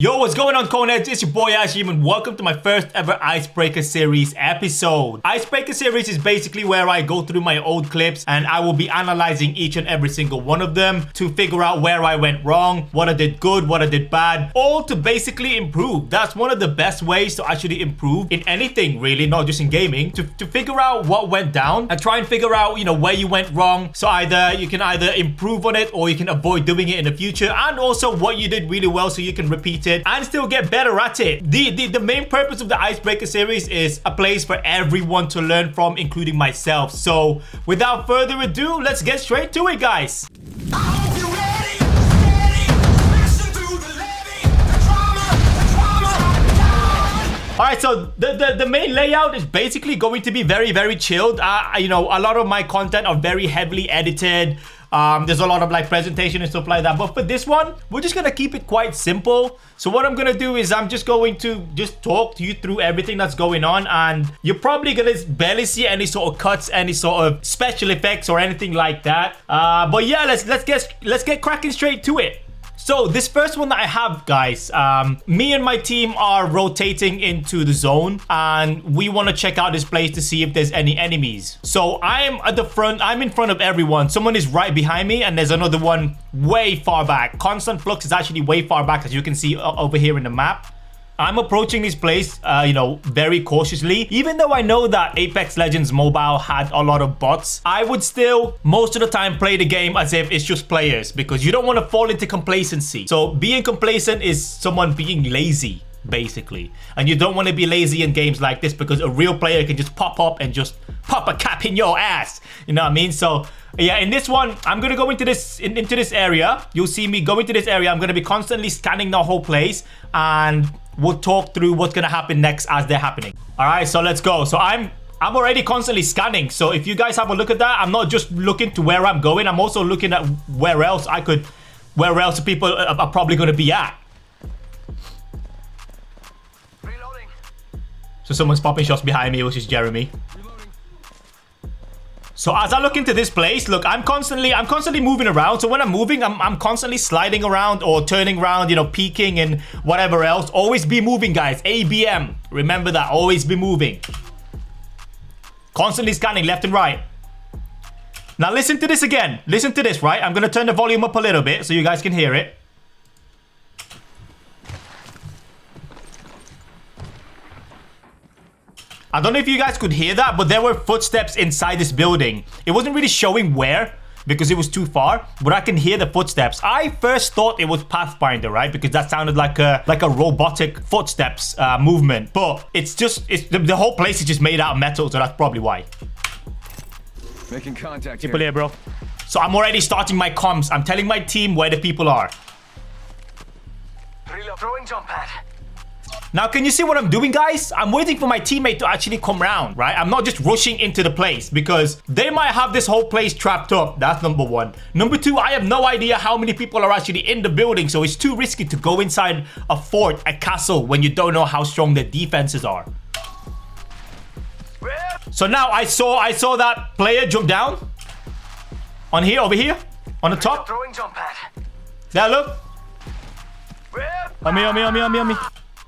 Yo, what's going on, Coneheads? It's your boy Ashim and welcome to my first ever Icebreaker series episode. Icebreaker series is basically where I go through my old clips and I will be analyzing each and every single one of them to figure out where I went wrong, what I did good, what I did bad, all to basically improve. That's one of the best ways to actually improve in anything really, not just in gaming, to figure out what went down and try and figure out, where you went wrong. So you can either improve on it or you can avoid doing it in the future, and also what you did really well so you can repeat it and still get better at it. The main purpose of the Icebreaker series is a place for everyone to learn from, including myself. So without further ado, let's get straight to it, guys. Alright, so the main layout is basically going to be very, very chilled. A lot of my content are very heavily edited. There's a lot of presentation and stuff like that, but for this one we're just gonna keep it quite simple. So what I'm gonna do is I'm just going to talk to you through everything that's going on, and you're probably gonna barely see any sort of cuts, any sort of special effects or anything like that. But yeah, let's get cracking straight to it. So this first one that I have, guys, me and my team are rotating into the zone and we want to check out this place to see if there's any enemies. So I'm at the front, I'm in front of everyone. Someone is right behind me and there's another one way far back. Constant Flux is actually way far back, as you can see over here in the map. I'm approaching this place, very cautiously. Even though I know that Apex Legends Mobile had a lot of bots, I would still, most of the time, play the game as if it's just players, because you don't want to fall into complacency. So being complacent is someone being lazy, basically. And you don't want to be lazy in games like this, because a real player can just pop up and just pop a cap in your ass. You know what I mean? So yeah, in this one, I'm going to go into this area. You'll see me go into this area. I'm going to be constantly scanning the whole place, and we'll talk through what's gonna happen next as they're happening. All right, so let's go. So I'm already constantly scanning. So if you guys have a look at that, I'm not just looking to where I'm going. I'm also looking at where else people are probably gonna be at. Reloading. So someone's popping shots behind me, which is Jeremy. So as I look into this place, look, I'm constantly moving around. So when I'm moving, I'm constantly sliding around or turning around, peeking and whatever else. Always be moving, guys. ABM. Remember that. Always be moving. Constantly scanning left and right. Now listen to this again. Listen to this, right? I'm going to turn the volume up a little bit so you guys can hear it. I don't know if you guys could hear that, but there were footsteps inside this building. It wasn't really showing where because it was too far, but I can hear the footsteps. I first thought it was Pathfinder, right? Because that sounded like a robotic footsteps movement, but the whole place is just made out of metal, so that's probably why. Making contact people here, bro. So I'm already starting my comms. I'm telling my team where the people are. Reload. Throwing jump pad. Now, can you see what I'm doing, guys? I'm waiting for my teammate to actually come round, right? I'm not just rushing into the place because they might have this whole place trapped up. That's number one. Number two, I have no idea how many people are actually in the building, so it's too risky to go inside a fort, a castle, when you don't know how strong the defenses are. So now I saw that player jump down. On here, over here, on the top. Throwing jump pad. There, look. On me.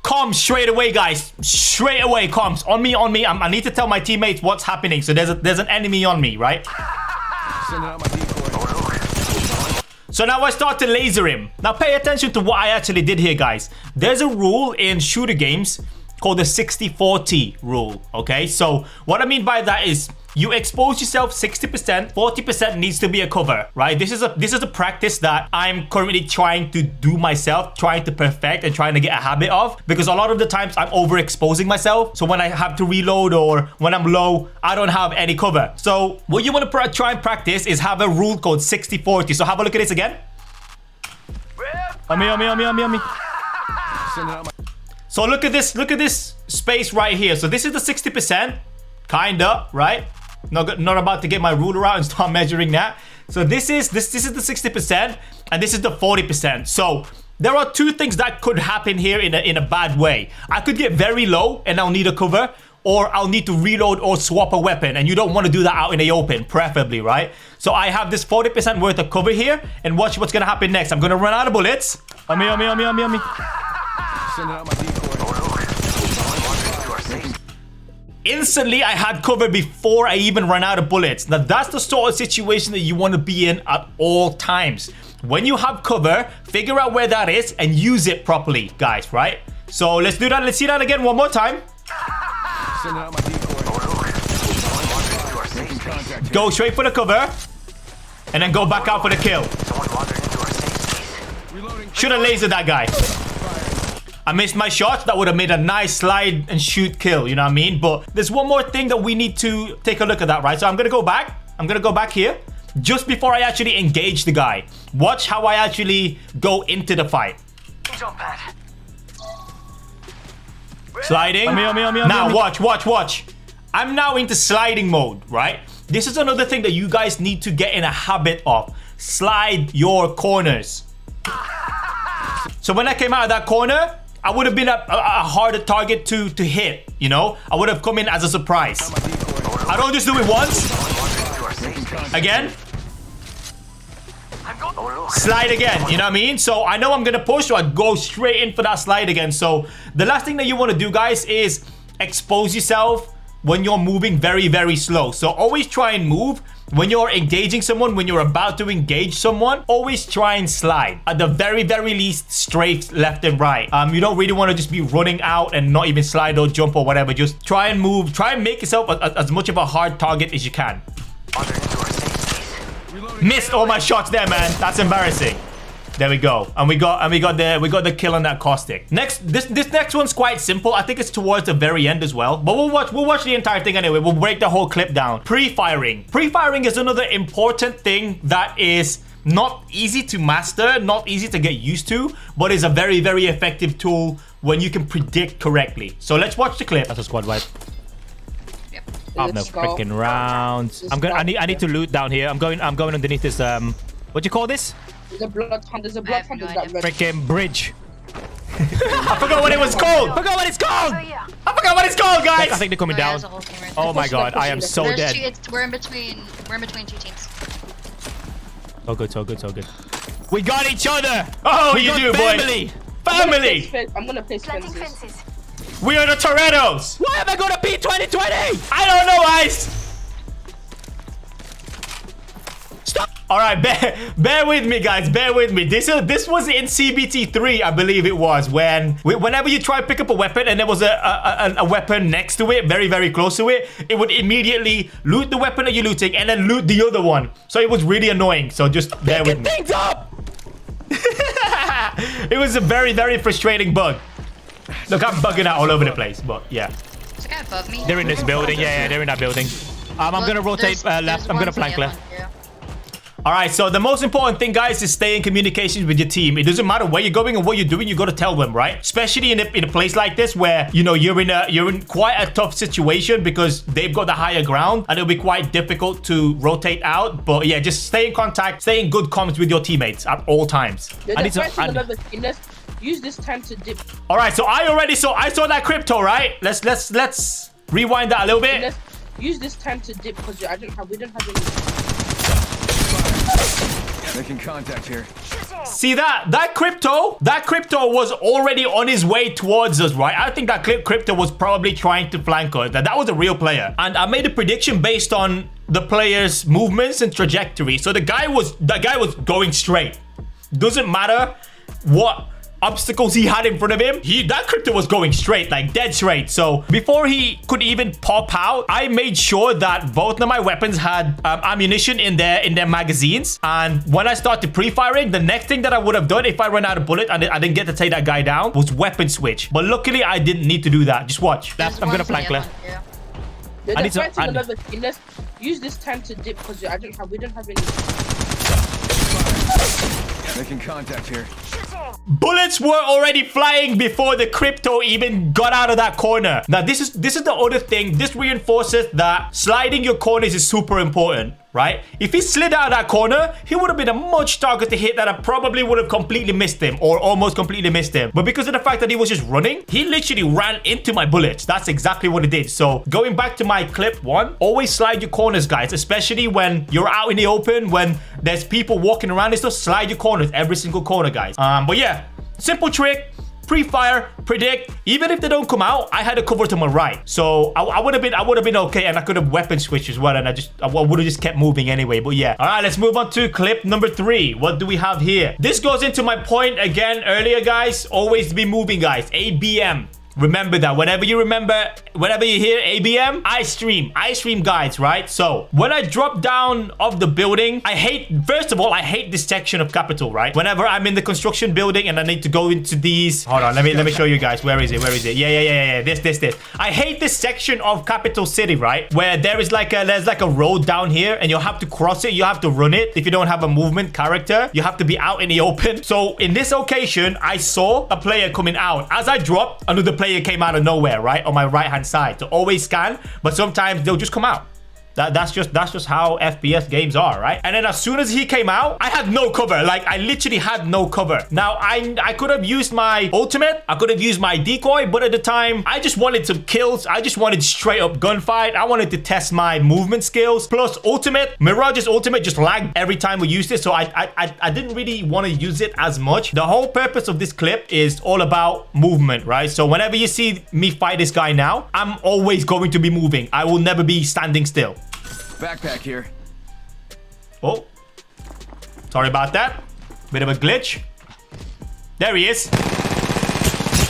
Comms straight away, guys. Straight away, comms. On me. I need to tell my teammates what's happening. So there's an enemy on me, right? So now I start to laser him. Now pay attention to what I actually did here, guys. There's a rule in shooter games called the 60-40 rule, okay? So what I mean by that is you expose yourself 60%, 40% needs to be a cover, right? This is a practice that I'm currently trying to do myself, trying to perfect and trying to get a habit of, because a lot of the times I'm overexposing myself. So when I have to reload or when I'm low, I don't have any cover. So what you want to try and practice is have a rule called 60-40. So have a look at this again. On me. So look at this space right here. So this is the 60%, kinda, right? Not about to get my ruler out and start measuring that. So this is the 60% and this is the 40%. So there are two things that could happen here in a bad way. I could get very low and I'll need a cover, or I'll need to reload or swap a weapon, and you don't want to do that out in the open, preferably, right? So I have this 40% worth of cover here, and watch what's gonna happen next. I'm gonna run out of bullets. On me. Sending out my decoy. Instantly, I had cover before I even ran out of bullets. Now, that's the sort of situation that you want to be in at all times. When you have cover, figure out where that is and use it properly, guys, right? So let's do that. Let's see that again one more time. Sending out my decoy. Making contact. Go straight for the cover. And then go back out for the kill. Reloading. Should have lasered that guy. I missed my shot. That would have made a nice slide and shoot kill, you know what I mean? But there's one more thing that we need to take a look at that, right? So I'm going to go back. I'm going to go back here just before I actually engage the guy. Watch how I actually go into the fight. Jump pad. Sliding. Now watch. I'm now into sliding mode, right? This is another thing that you guys need to get in a habit of. Slide your corners. So when I came out of that corner, I would have been a harder target to hit, you know? I would have come in as a surprise. I don't just do it once. Again. Slide again, you know what I mean? So I know I'm gonna push, so I go straight in for that slide again. So the last thing that you want to do, guys, is expose yourself when you're moving very, very slow. So always try and move. When you're engaging someone, when you're about to engage someone, always try and slide. At the very, very least, strafe left and right. You don't really want to just be running out and not even slide or jump or whatever. Just try and move. Try and make yourself as much of a hard target as you can. Missed all my shots there, man. That's embarrassing. There we go. And we got the kill on that caustic. This next one's quite simple. I think it's towards the very end as well. But we'll watch the entire thing anyway. We'll break the whole clip down. Pre-firing. Pre-firing is another important thing that is not easy to master, not easy to get used to, but is a very, very effective tool when you can predict correctly. So let's watch the clip. That's a squad wipe. I have no freaking rounds. I need to loot down here. I'm going underneath this what do you call this? There's a blood hunt. There's a blood hunt. There's that red. Freaking bridge. I forgot what it was called. I forgot what it's called, guys. I think they're coming down. Oh my god, I am so dead. We're in between two teams. So good. We got each other. Oh, you do, boy. Family. I'm gonna place fences. We are the Torettos. Why am I gonna be 2020? I don't know, Ice. Stop. All right, bear with me, guys. Bear with me. This was in CBT3, I believe it was, whenever you try to pick up a weapon and there was a weapon next to it, very, very close to it, it would immediately loot the weapon that you're looting and then loot the other one. So it was really annoying. So just bear with me. Things up. It was a very, very frustrating bug. Look, I'm bugging out all over the place, but yeah. There's a guy above me. They're in this building. Yeah, they're in that building. I'm gonna rotate left. I'm gonna flank left. All right, so the most important thing, guys, is stay in communication with your team. It doesn't matter where you're going and what you're doing, you got to tell them, right? Especially in a place like this where, you know, you're in quite a tough situation because they've got the higher ground and it'll be quite difficult to rotate out. But yeah, just stay in contact, stay in good comms with your teammates at all times. Use this time to dip. All right, so I saw that crypto, right? Let's rewind that a little bit. Use this time to dip because we don't have any. Making contact here. See that crypto was already on his way towards us, right? I think that crypto was probably trying to flank us. That was a real player. And I made a prediction based on the player's movements and trajectory. So that guy was going straight. Doesn't matter what obstacles he had in front of him, that crypto was going straight, like dead straight. So before he could even pop out, I made sure that both of my weapons had ammunition in their magazines. And when I started pre-firing, the next thing that I would have done if I ran out of bullet and I didn't get to take that guy down was weapon switch. But luckily, I didn't need to do that. Just watch. Left. I'm gonna flank left. I need to use this time to dip because we don't have any. Making contact here. Bullets were already flying before the crypto even got out of that corner. Now, this is the other thing. This reinforces that sliding your corners is super important, right? If he slid out of that corner, he would have been a much target to hit that I probably would have completely missed him or almost completely missed him. But because of the fact that he was just running, he literally ran into my bullets. That's exactly what it did. So going back to my clip 1, always slide your corners, guys, especially when you're out in the open, when there's people walking around and stuff. Slide your corners, every single corner, guys. But yeah, simple trick. pre-fire, predict. Even if they don't come out, I had a cover to my right. So I would have been okay, and I could have weapon switched as well, and I would have just kept moving anyway. But yeah. All right, let's move on to clip number 3. What do we have here? This goes into my point again earlier, guys. Always be moving, guys. ABM. Remember that. Whenever you hear ABM, I stream guides, right? So when I drop down of the building, first of all, I hate this section of Capital, right? Whenever I'm in the construction building and I need to go into these, hold on, let me show you guys. Where is it? Yeah. This. I hate this section of Capital City, right? Where there's like a road down here and you'll have to cross it. You have to run it. If you don't have a movement character, you have to be out in the open. So in this occasion, I saw a player coming out. As I dropped, another player came out of nowhere, right, on my right hand side. So always scan, but sometimes they'll just come out. That's just how FPS games are, right? And then as soon as he came out, I had no cover. Like, I literally had no cover. Now, I could have used my ultimate. I could have used my decoy, but at the time, I just wanted some kills. I just wanted straight up gunfight. I wanted to test my movement skills. Plus, ultimate, Mirage's ultimate just lagged every time we used it, so I didn't really want to use it as much. The whole purpose of this clip is all about movement, right? So whenever you see me fight this guy now, I'm always going to be moving. I will never be standing still. Backpack here. Oh, sorry about that. Bit of a glitch. There he is.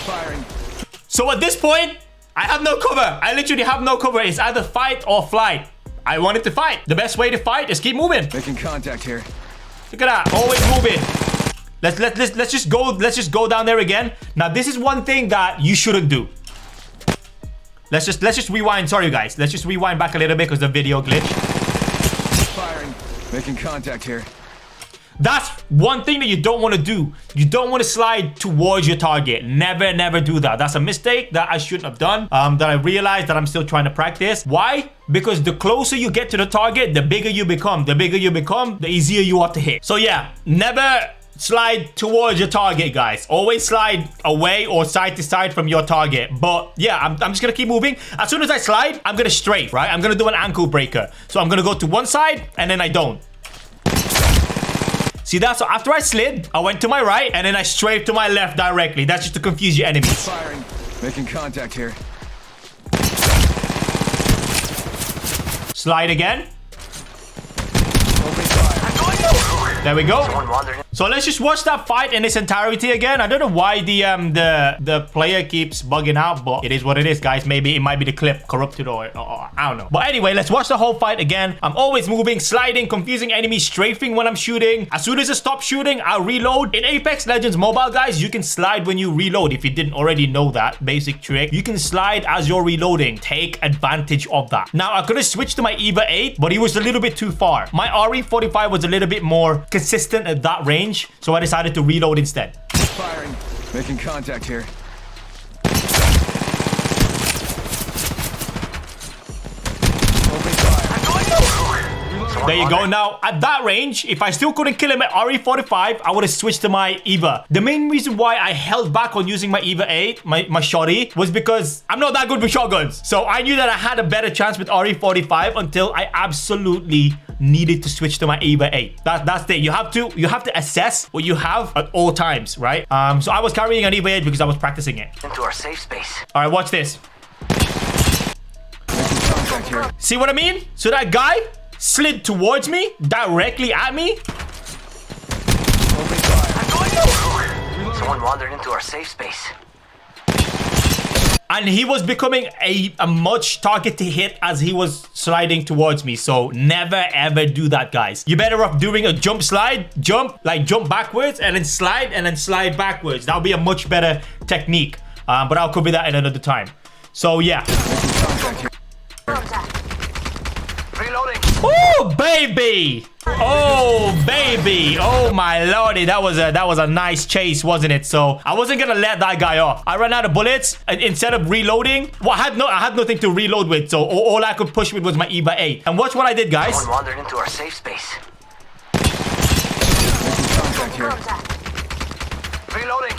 Firing. So at this point, I have no cover. I literally have no cover. It's either fight or flight. I wanted to fight. The best way to fight is keep moving. Making contact here. Look at that. Always moving. Let's just go down there again. Now, this is one thing that you shouldn't do. Let's just rewind. Sorry, guys. Let's just rewind back a little bit because the video glitched. Firing. Making contact here. That's one thing that you don't want to do. You don't want to slide towards your target. Never do that. That's a mistake that I shouldn't have done. That I realized that I'm still trying to practice. Why? Because the closer you get to the target, the bigger you become. The bigger you become, the easier you are to hit. So yeah, never slide towards your target, guys. Always slide away or side to side from your target. But yeah, I'm just gonna keep moving. As soon as I slide, I'm gonna strafe, right? I'm gonna do an Anklebreaker. So I'm gonna go to one side and then I don't. See that? So after I slid, I went to my right and then I strafed to my left directly. That's just to confuse your enemies. Firing. Making contact here. Slide again. Open fire. There we go. So let's just watch that fight in its entirety again. I don't know why the player keeps bugging out, but it is what it is, guys. Maybe it might be the clip corrupted or I don't know. But anyway, let's watch the whole fight again. I'm always moving, sliding, confusing enemies, strafing when I'm shooting. As soon as I stop shooting, I'll reload. In Apex Legends Mobile, guys, you can slide when you reload. If you didn't already know that basic trick, you can slide as you're reloading. Take advantage of that. Now, I could have switched to my Eva 8, but he was a little bit too far. My RE45 was a little bit more consistent at that range, so I decided to reload instead. Firing. Making contact here. Open fire. There you go. Now, at that range, if I still couldn't kill him at RE45, I would have switched to my Eva. The main reason why I held back on using my Eva 8, my shotty, was because I'm not that good with shotguns. So I knew that I had a better chance with RE45 until I absolutely needed to switch to my Eva 8. That's it. You have to assess what you have at all times, right? So I was carrying an Eva 8 because I was practicing it. Into our safe space. All right, watch this. See what I mean? So that guy slid towards me, directly at me. Open fire. Someone wandered into our safe space. And he was becoming a much target to hit as he was sliding towards me. So never ever do that, guys. You're better off doing a jump slide, jump backwards and then slide backwards. That'll be a much better technique. But I'll cover that in another time. So yeah. Reloading. Oh baby! Oh baby! Oh my lordy! That was a nice chase, wasn't it? So I wasn't gonna let that guy off. I ran out of bullets, and instead of reloading, well, I had nothing to reload with. So all I could push with was my Eva 8. And watch what I did, guys. Someone wandered into our safe space. Reloading.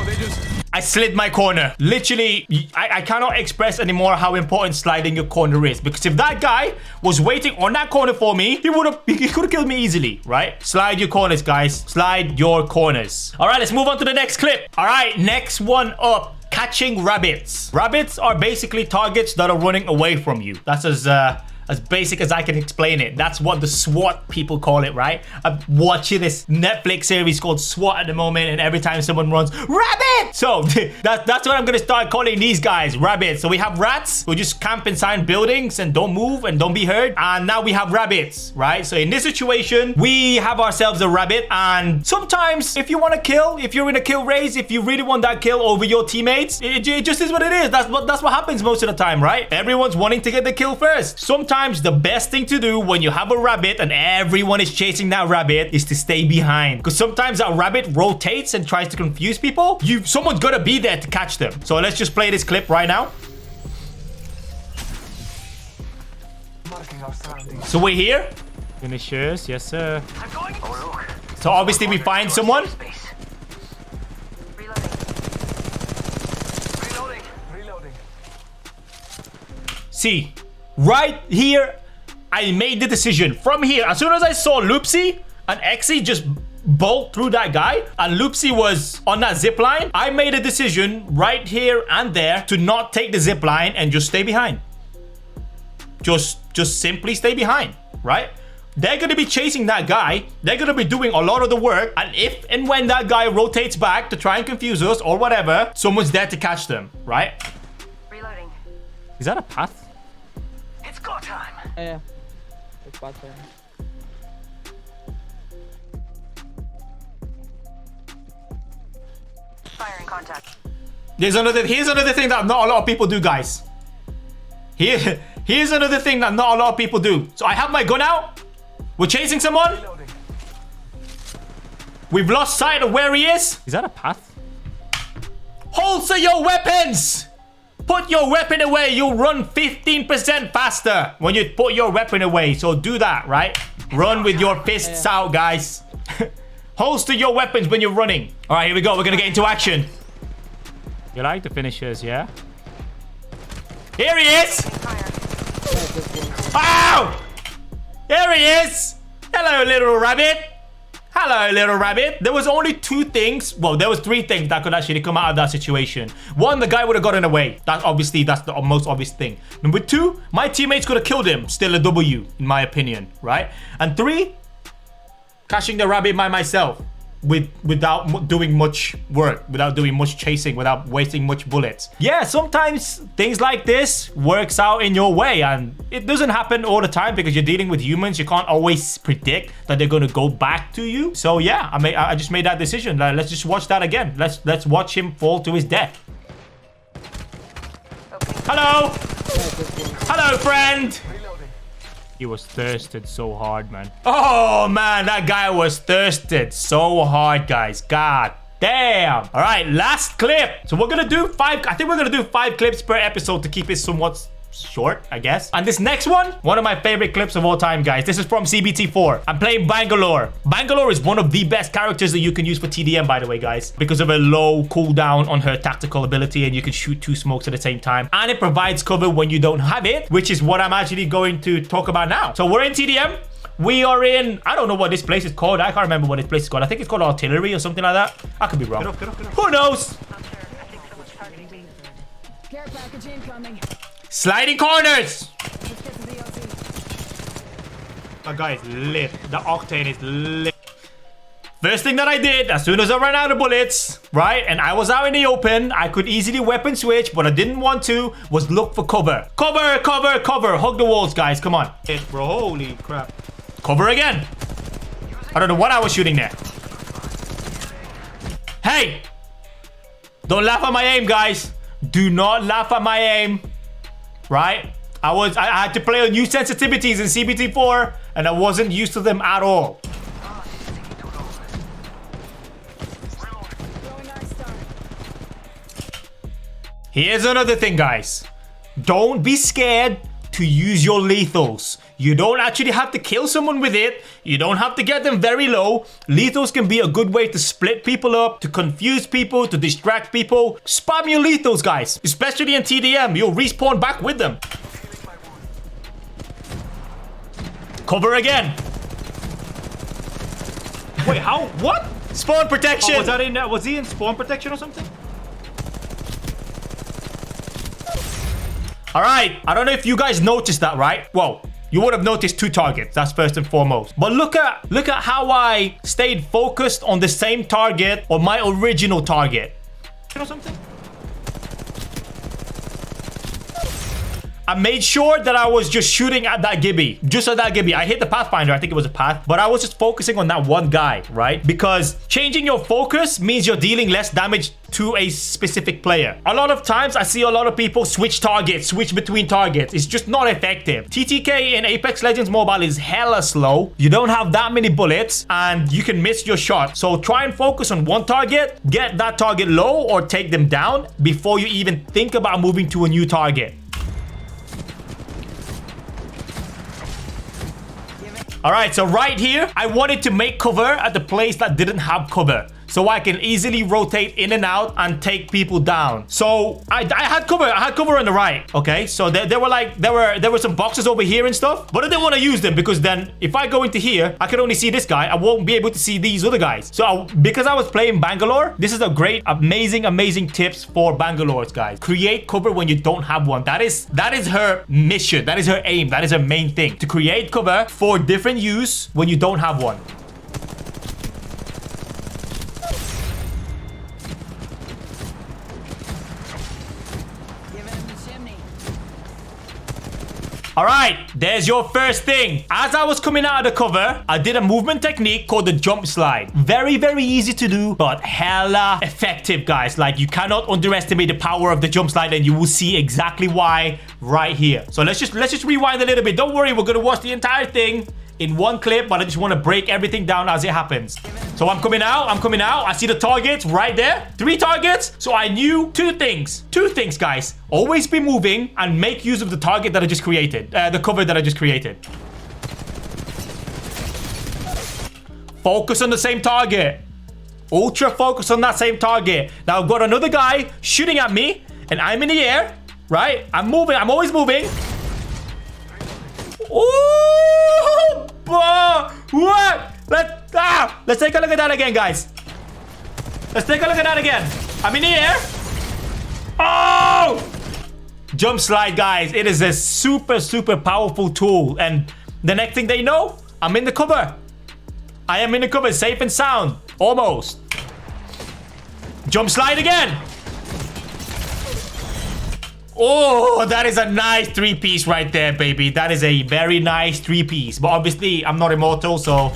They just I slid my corner. Literally, I cannot express anymore how important sliding your corner is. Because if that guy was waiting on that corner for me, he could have killed me easily, right? Slide your corners, guys. Slide your corners. All right, let's move on to the next clip. All right, next one up. Catching rabbits. Rabbits are basically targets that are running away from you. That's as basic as I can explain it. That's what the SWAT people call it, right? I'm watching this Netflix series called SWAT at the moment, and every time someone runs, rabbit! So that's what I'm gonna start calling these guys, rabbits. So we have rats who just camp inside buildings and don't move and don't be heard. And now we have rabbits, right? So in this situation, we have ourselves a rabbit. And sometimes if you want to kill, if you're in a kill race, if you really want that kill over your teammates, it just is what it is. That's what happens most of the time, right? Everyone's wanting to get the kill first. Sometimes the best thing to do when you have a rabbit and everyone is chasing that rabbit is to stay behind. Because sometimes that rabbit rotates and tries to confuse people. Someone's got to be there to catch them. So let's just play this clip right now. So we're here. Finishers, yes sir. So obviously we find someone. See, right here, I made the decision. From here, as soon as I saw Loopsy and Exy just bolt through that guy, and Loopsy was on that zip line, I made a decision right here and there to not take the zip line and just stay behind. Just simply stay behind, right? They're going to be chasing that guy. They're going to be doing a lot of the work. And if and when that guy rotates back to try and confuse us or whatever, someone's there to catch them, right? Reloading. Is that a path? It's go time. Yeah. It's bad time. Firing contact. Here's another thing that not a lot of people do, guys. Here's another thing that not a lot of people do. So I have my gun out. We're chasing someone. Reloading. We've lost sight of where he is. Is that a path? Holster your weapons. Put your weapon away. You'll run 15% faster when you put your weapon away. So do that, right? Run with your fists out, guys. Holster your weapons when you're running. All right, here we go. We're going to get into action. You like the finishers, yeah? Here he is. Ow! Here he is. Hello, little rabbit. Hello, little rabbit. There was only two things. Well, there was three things that could actually come out of that situation. One, the guy would have gotten away. That's the most obvious thing. Number two, my teammates could have killed him. Still a W, in my opinion, right? And three, catching the rabbit by myself without doing much work, without doing much chasing, without wasting much bullets. Yeah, sometimes things like this works out in your way, and it doesn't happen all the time because you're dealing with humans. You can't always predict that they're going to go back to you. So yeah, I just made that decision. Let's just watch that again. Let's watch him fall to his death. Hello. Hello, friend. He was thirsted so hard, man. Oh, man, that guy was thirsted so hard, guys. God damn. All right, last clip. So we're going to do I think we're going to do 5 clips per episode to keep it somewhat short, I guess. And this next one of my favorite clips of all time, guys. This is from CBT4. I'm playing Bangalore. Bangalore is one of the best characters that you can use for TDM, by the way, guys, because of a low cooldown on her tactical ability, and you can shoot 2 smokes at the same time, and it provides cover when you don't have it, which is what I'm actually going to talk about now. So we're in TDM. We are in, I don't know what this place is called. I can't remember what this place is called. I think it's called Artillery or something like that. I could be wrong. Get up. Who knows? Care package incoming. Sliding corners. That guy is lit. The octane is lit. First thing that I did, as soon as I ran out of bullets, right, and I was out in the open, I could easily weapon switch, but I didn't want to, was look for cover. Cover. Hug the walls, guys. Come on. Hit, bro. Holy crap. Cover again. I don't know what I was shooting there. Hey. Don't laugh at my aim, guys. Do not laugh at my aim. Right? I had to play on new sensitivities in CBT4, and I wasn't used to them at all. Here's another thing, guys. Don't be scared to use your lethals. You don't actually have to kill someone with it. You don't have to get them very low. Lethals can be a good way to split people up, to confuse people, to distract people. Spam your lethals, guys. Especially in TDM. You'll respawn back with them. Cover again. Wait, how? What? Spawn protection. Oh, was that in? Was he in spawn protection or something? All right. I don't know if you guys noticed that, right? Well, you would have noticed 2 targets. That's first and foremost. But look at how I stayed focused on the same target or my original target. Or something? I made sure that I was just shooting at that Gibby. Just at that Gibby. I hit the Pathfinder. I think it was a Path. But I was just focusing on that one guy, right? Because changing your focus means you're dealing less damage to a specific player. A lot of times, I see a lot of people switch targets, switch between targets. It's just not effective. TTK in Apex Legends Mobile is hella slow. You don't have that many bullets, and you can miss your shot. So try and focus on one target, get that target low, or take them down before you even think about moving to a new target. All right, so right here, I wanted to make cover at the place that didn't have cover, so I can easily rotate in and out and take people down. So I had cover. I had cover on the right. Okay, so there were some boxes over here and stuff, but I didn't want to use them because then if I go into here, I can only see this guy. I won't be able to see these other guys. So because I was playing Bangalore, this is a great, amazing tips for Bangalore's guys. Create cover when you don't have one. That is her mission. That is her aim. That is her main thing, to create cover for different use when you don't have one. All right, there's your first thing. As I was coming out of the cover, I did a movement technique called the jump slide. Very, very easy to do, but hella effective, guys. Like, you cannot underestimate the power of the jump slide, and you will see exactly why right here. So let's just rewind a little bit. Don't worry, we're gonna watch the entire thing in one clip, but I just want to break everything down as it happens. So I'm coming out. I see the targets right there. 3 targets. So I knew 2 things. 2 things, guys. Always be moving and make use of the target that I just created. The cover that I just created. Focus on the same target. Ultra focus on that same target. Now I've got another guy shooting at me, and I'm in the air, right? I'm moving. I'm always moving. Ooh! What? Let's take a look at that again, guys. Let's take a look at that again. I'm in the air. Oh! Jump slide, guys. It is a super powerful tool. And the next thing they know, I'm in the cover. I am in the cover, safe and sound. Almost. Jump slide again. Oh, that is a nice 3-piece right there, baby. That is a very nice 3-piece. But obviously, I'm not immortal, so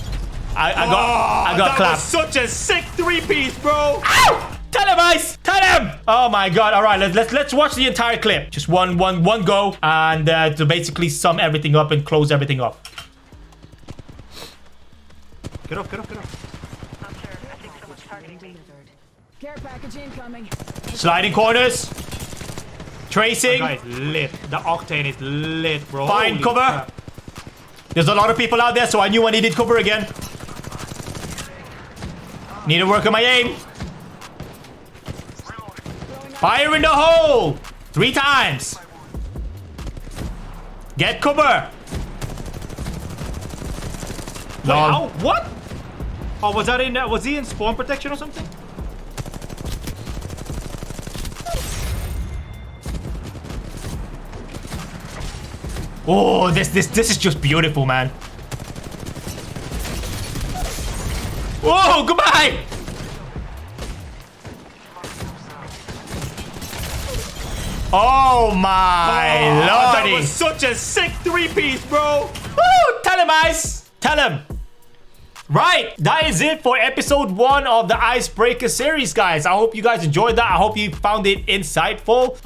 I got clapped. That was such a sick 3-piece, bro. Ow! Tell him, Ice. Tell him. Oh my God. All right, let's watch the entire clip. Just one go, and to basically sum everything up and close everything up. Get up. Not sure. I think someone's targeting me. Care package incoming. Sliding corners. Tracing. That guy's lit. The octane is lit, bro. Find Holy cover. crap. There's a lot of people out there, so I knew I needed cover again. Need to work on my aim. Fire in the hole. 3 times. Get cover. Wait, how? What? Oh, was that in? Was he in spawn protection or something? Oh, this is just beautiful, man. Whoa, goodbye. Oh my lordy. That was such a sick 3-piece, bro. Woo, tell him, Ice. Tell him. Right, that is it for episode 1 of the Icebreaker series, guys. I hope you guys enjoyed that. I hope you found it insightful.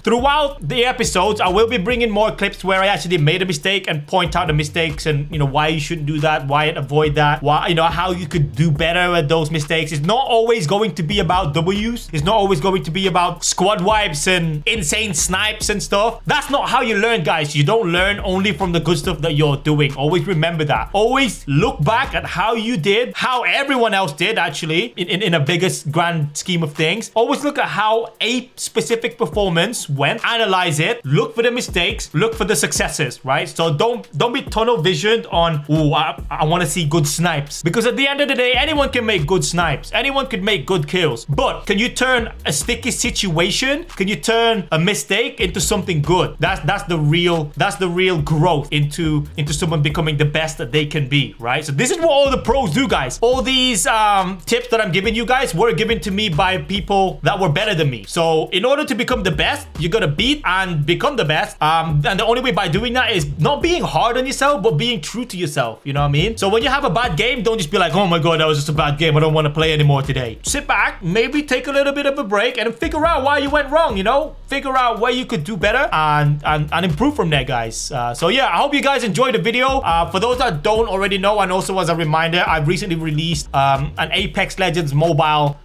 Throughout the episodes, I will be bringing more clips where I actually made a mistake and point out the mistakes and, you know, why you shouldn't do that, why avoid that, why, you know, how you could do better at those mistakes. It's not always going to be about W's. It's not always going to be about squad wipes and insane snipes and stuff. That's not how you learn, guys. You don't learn only from the good stuff that you're doing. Always remember that. Always look back at how you did, how everyone else did, actually, in a biggest grand scheme of things. Always look at how a specific performance went, analyze it, look for the mistakes, look for the successes, right? So don't be tunnel visioned on, oh, I want to see good snipes, because at the end of the day, anyone can make good snipes, anyone could make good kills, but can you turn a sticky situation, can you turn a mistake into something good? That's the real growth into someone becoming the best that they can be, right? So this is what all the pros do, guys. All these tips that I'm giving you guys were given to me by people that were better than me. So in order to become the best, you gotta beat and become the best. And the only way by doing that is not being hard on yourself, but being true to yourself. You know what I mean? So when you have a bad game, don't just be like, oh my god, that was just a bad game, I don't want to play anymore today. Sit back, maybe take a little bit of a break and figure out why you went wrong, you know? Figure out where you could do better and improve from there, guys. So yeah, I hope you guys enjoyed the video. For those that don't already know, and also as a reminder, I've recently released an Apex Legends mobile,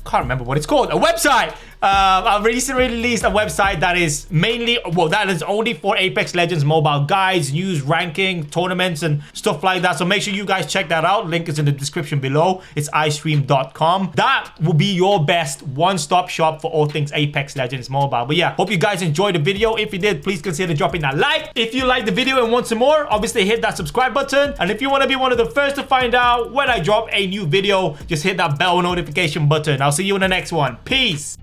can't remember what it's called, a website. I've recently released a website that is mainly, well, that is only for Apex Legends mobile guides, news, ranking, tournaments, and stuff like that. So make sure you guys check that out. Link is in the description below. It's istream.com. That will be your best one-stop shop for all things Apex Legends mobile. But yeah, hope you guys enjoyed the video. If you did, please consider dropping that like. If you liked the video and want some more, obviously hit that subscribe button. And if you want to be one of the first to find out when I drop a new video, just hit that bell notification button. I'll see you in the next one. Peace.